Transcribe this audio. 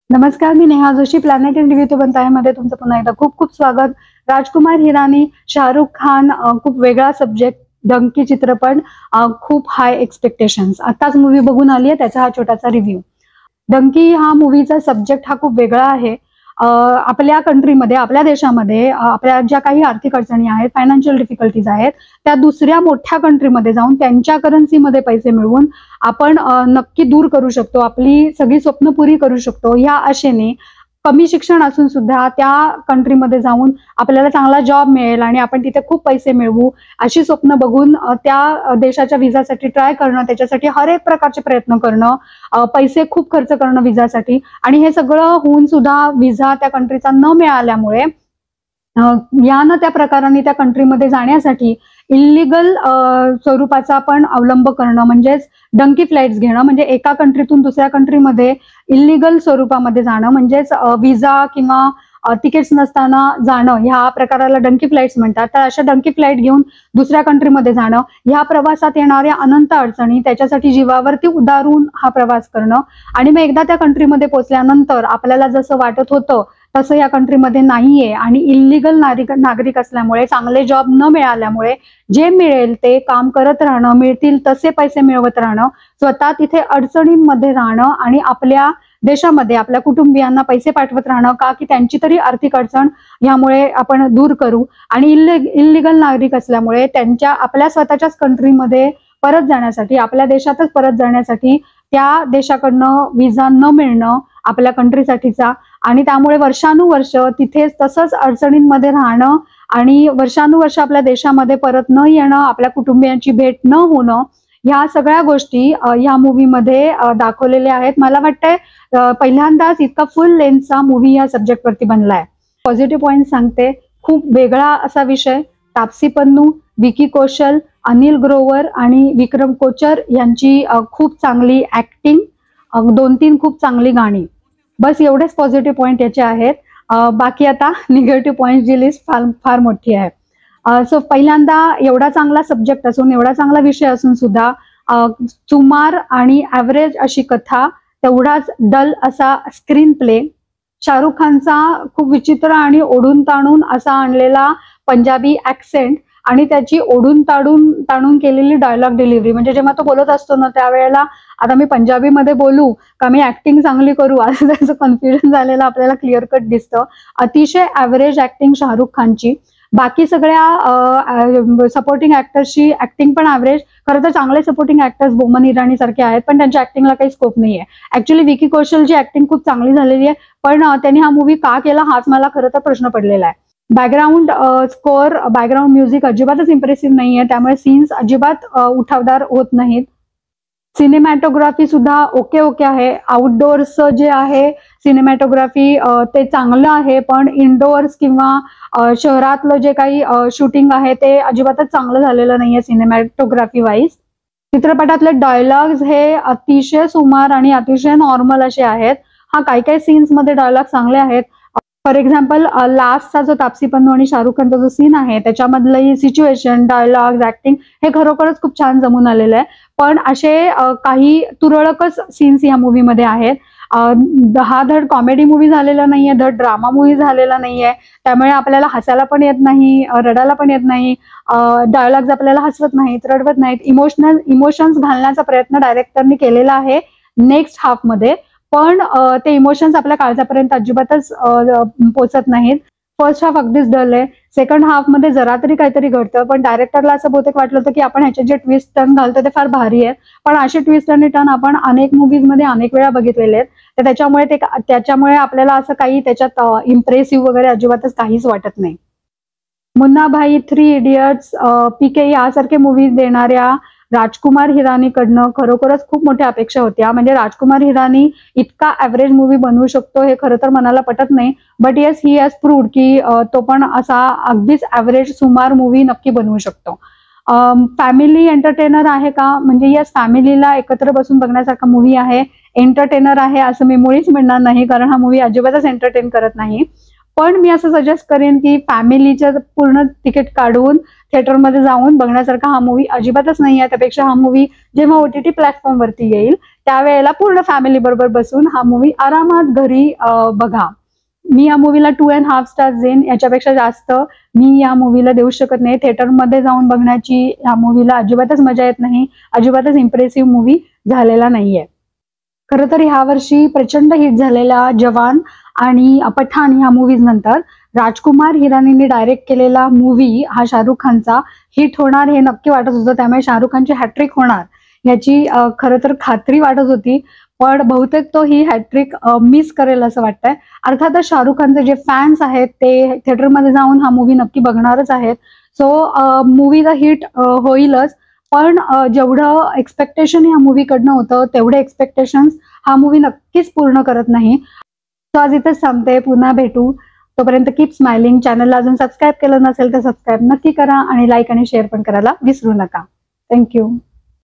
नमस्कार, मी Neha Joshi. Planet in review तो बनता है मध्ये तुमचं पुन्हा एकदा खूप खूप स्वागत. राजकुमार हिरानी, शाहरुख खान, खूप वेगळा सब्जेक्ट, डंकी चित्रपट, खूप हाय एक्सपेक्टेशन्स. आताच मूवी बघून आली आहे, त्याचा हा छोटासा रिव्ह्यू. डंकी हा मूवीचा सब्जेक्ट हा खूप वेगळा आहे. आपल्या कंट्रीमध्ये, आपल्या देशामध्ये आपल्या ज्या काही आर्थिक अडचणी आहेत, फायनान्शियल डिफिकल्टीज आहेत, त्या दुसऱ्या मोठ्या कंट्रीमध्ये जाऊन त्यांच्या करन्सीमध्ये पैसे मिळवून आपण नक्की दूर करू शकतो, आपली सगळी स्वप्न पुरी करू शकतो, ह्या आशेने कमी शिक्षण असून सुद्धा त्या कंट्रीमध्ये जाऊन आपल्याला चांगला जॉब मिळेल आणि आपण तिथे खूप पैसे मिळवू अशी स्वप्न बघून त्या देशाच्या विजासाठी ट्राय करणं, त्याच्यासाठी हर एक प्रकारचे प्रयत्न करणं, पैसे खूप खर्च करणं विजासाठी, आणि हे सगळं होऊन सुद्धा विजा त्या कंट्रीचा न मिळाल्यामुळे या ना त्या प्रकाराने त्या कंट्रीमध्ये जाण्यासाठी इल्लीगल स्वरूपाचा पण अवलंब करणं, म्हणजेच डंकी फ्लाइट्स घेणं, म्हणजे एका कंट्रीतून दुसऱ्या कंट्रीमध्ये इल्लीगल स्वरूपामध्ये जाणं, म्हणजेच विजा किंवा तिकीट्स नसताना जाणं, ह्या प्रकाराला डंकी फ्लाइट्स म्हणतात. तर अशा डंकी फ्लाइट घेऊन दुसऱ्या कंट्रीमध्ये जाणं, ह्या प्रवासात येणाऱ्या अनंत अडचणी, त्याच्यासाठी जीवावरती उदारून हा प्रवास करणं, आणि मग एकदा त्या कंट्रीमध्ये पोहोचल्यानंतर आपल्याला जसं वाटत होतं तसं या कंट्रीमध्ये नाहीये, आणि इल्लीगल नागरिक असल्यामुळे, चांगले जॉब न मिळाल्यामुळे जे मिळेल ते काम करत राहणं, मिळतील तसे पैसे मिळवत राहणं, स्वतः तिथे अडचणींमध्ये राहणं आणि आपल्या देशामध्ये आपल्या कुटुंबियांना पैसे पाठवत राहणं, का की त्यांची तरी आर्थिक अडचण यामुळे आपण दूर करू, आणि इल्लीगल नागरिक असल्यामुळे त्यांच्या आपल्या स्वतःच्याच कंट्रीमध्ये परत जाण्यासाठी, आपल्या देशातच परत जाण्यासाठी त्या देशाकडनं विजा न मिळणं आपल्या कंट्रीसाठीचा, आणि त्यामुळे वर्षानुवर्ष तिथेच तसंच अडचणींमध्ये राहणं आणि वर्षानुवर्ष आपल्या देशामध्ये परत न येणं, आपल्या कुटुंबियांची भेट न होणं, ह्या सगळ्या गोष्टी या मूवीमध्ये दाखवलेल्या आहेत. मला वाटतंय पहिल्यांदाच इतका फुल लेंथचा मूवी या सब्जेक्टवरती बनलाय. पॉझिटिव्ह पॉइंट सांगते, खूप वेगळा असा विषय, तापसी पन्नू, विकी कौशल, अनिल ग्रोवर आणि विक्रम कोचर यांची खूप चांगली ऍक्टिंग, 2-3 खूप चांगली गाणी, बस एवढेच पॉझिटिव्ह पॉइंट याचे आहेत. बाकी आता निगेटिव्ह पॉइंटची लिस्ट फार मोठी आहे. सो पहिल्यांदा एवढा चांगला सब्जेक्ट असून, एवढा चांगला विषय असून सुद्धा सुमार आणि ॲव्हरेज अशी कथा, तेवढाच डल असा स्क्रीन प्ले, शाहरुख खानचा खूप विचित्र आणि ओढून ताणून असा आणलेला पंजाबी ऍक्सेंट, आणि त्याची ओढून ताणून केलेली डायलॉग डिलिव्हरी, म्हणजे जेव्हा तो बोलत असतो ना त्यावेळेला आता मी पंजाबीमध्ये बोलू का मी ऍक्टिंग चांगली करू असं त्याचं कन्फ्युजन झालेलं आपल्याला क्लिअर कट दिसतं. अतिशय ॲव्हरेज ऍक्टिंग शाहरुख खानची. बाकी सगळ्या सपोर्टिंग ऍक्टर्सची ऍक्टिंग पण ॲव्हरेज. खरं तर चांगले सपोर्टिंग ऍक्टर्स बोमन इराणी सारखे आहेत, पण त्यांच्या ऍक्टिंगला काही स्कोप नाहीये. ऍक्च्युली विकी कौशलची ऍक्टिंग खूप चांगली झालेली आहे, पण त्यांनी हा मूवी का केला हाच मला खरं तर प्रश्न पडलेला आहे. बॅकग्राऊंड स्कोअर, बॅकग्राऊंड म्युझिक अजिबातच इम्प्रेसिव्ह नाहीये, त्यामुळे सीन्स अजिबात उठावदार होत नाहीत. सिनेमॅटोग्राफी सुद्धा ओके आहे. आउटडोअर्स जे आहे सिनेमॅटोग्राफी ते चांगलं आहे, पण इनडोअर्स किंवा शहरातलं जे काही शूटिंग आहे ते अजिबातच चांगलं झालेलं नाहीये सिनेमॅटोग्राफी वाईज. चित्रपटातले डायलॉग्स हे अतिशय सुमार आणि अतिशय नॉर्मल असे आहेत. हा काही सीन्स मध्ये डायलॉग चांगले आहेत. फॉर एक्झाम्पल लास्टचा जो तापसी पन्नू आणि शाहरुख खानचा जो सीन आहे त्याच्यामधलं सिच्युएशन, डायलॉग, ऍक्टिंग हे खरोखरच खूप छान जमून आलेलं आहे. पण असे काही तुरळकच सीन्स या मूवीमध्ये आहेत. हा धड कॉमेडी मूवी झालेला नाहीये, धड ड्रामा मूवी झालेला नाहीये, त्यामुळे आपल्याला हसायला पण येत नाही, रडायला पण येत नाही, डायलॉग्स आपल्याला हसवत नाहीत, रडवत नाहीत. इमोशन्स घालण्याचा प्रयत्न डायरेक्टरनी केलेला आहे नेक्स्ट हाफ मध्ये, पण ते इमोशन्स आपल्या काळजापर्यंत अजिबातच पोचत नाहीत. फर्स्ट हाफ अगदीच डल आहे. सेकंड हाफ मध्ये जरा तरी काहीतरी घडतं, पण डायरेक्टरला असं बहुतेक वाटलं होतं की आपण ह्याचे जे ट्विस्ट टर्न घालतो ते फार भारी आहेत, पण असे ट्विस्ट आणि टर्न आपण अनेक मूवीजमध्ये अनेक वेळा बघितलेले आहेत. तर त्याच्यामुळे आपल्याला असं काही त्याच्यात इम्प्रेसिव्ह वगैरे अजिबातच काहीच वाटत नाही. मुन्ना भाई, 3 इडियट्स, पीके यासारखे मूवीज देणाऱ्या राजकुमार हिरानीकडनं खरोखरच खूप मोठ्या अपेक्षा होत्या. म्हणजे राजकुमार हिरानी इतका ॲव्हरेज मूवी बनवू शकतो हे खरं तर मनाला पटत नाही, but yes he has proved की तो पण असा अगदीच ॲव्हरेज सुमार मूवी नक्की बनवू शकतो. फॅमिली एंटरटेनर आहे का, म्हणजे येस फॅमिलीला एकत्र बसून बघण्यासारखा मूवी आहे. एंटरटेनर आहे असं मी मुळीच म्हणणार नाही, कारण हा मूवी अजिबातच एंटरटेन करत नाही. पण मी असं सजेस्ट करेन की फॅमिलीचं पूर्ण तिकीट काढून थिएटरमध्ये जाऊन बघण्यासारखा हा मूवी अजिबातच नाही आहे. त्यापेक्षा हा मूवी जेव्हा OTT प्लॅटफॉर्मवरती येईल त्यावेळेला पूर्ण फॅमिली बरोबर बसून हा मूवी आरामात घरी बघा. मी या मूवीला 2.5 स्टार्स देईन. याच्यापेक्षा जास्त मी या मूवीला देऊ शकत नाही. थिएटरमध्ये जाऊन बघण्याची या मूवीला अजिबातच मजा येत नाही. अजिबातच इम्प्रेसिव्ह मूवी झालेला नाहीये. खरं तर ह्या वर्षी प्रचंड हिट झालेल्या जवान आणि पठाण ह्या मूवीज नंतर राजकुमार हिरानीने डायरेक्ट केलेला मूवी हा शाहरुख खानचा हिट होणार हे नक्की वाटत होतं. त्यामुळे शाहरुख खानची हॅट्रिक होणार याची खरं तर खात्री वाटत होती. पण बहुतेक तो ही हॅट्रिक मिस करेल असं वाटतंय. अर्थातच शाहरुख खानचे जे फॅन्स आहेत ते थिएटरमध्ये जाऊन हा मूवी नक्की बघणारच आहेत. सो मूवीचा हिट होईलच. पण जेवढं एक्सपेक्टेशन या मूवीकडनं होतं तेवढे एक्सपेक्टेशन्स हा मूवी नक्कीच पूर्ण करत नाही. तो आज इथेच थांबते. पुन्हा भेटू. तोपर्यंत कीप स्माइलिंग. चॅनलला अजून सबस्क्राईब केलं नसेल तर सबस्क्राईब नक्की करा आणि लाईक आणि शेअर पण करायला विसरू नका. थँक्यू.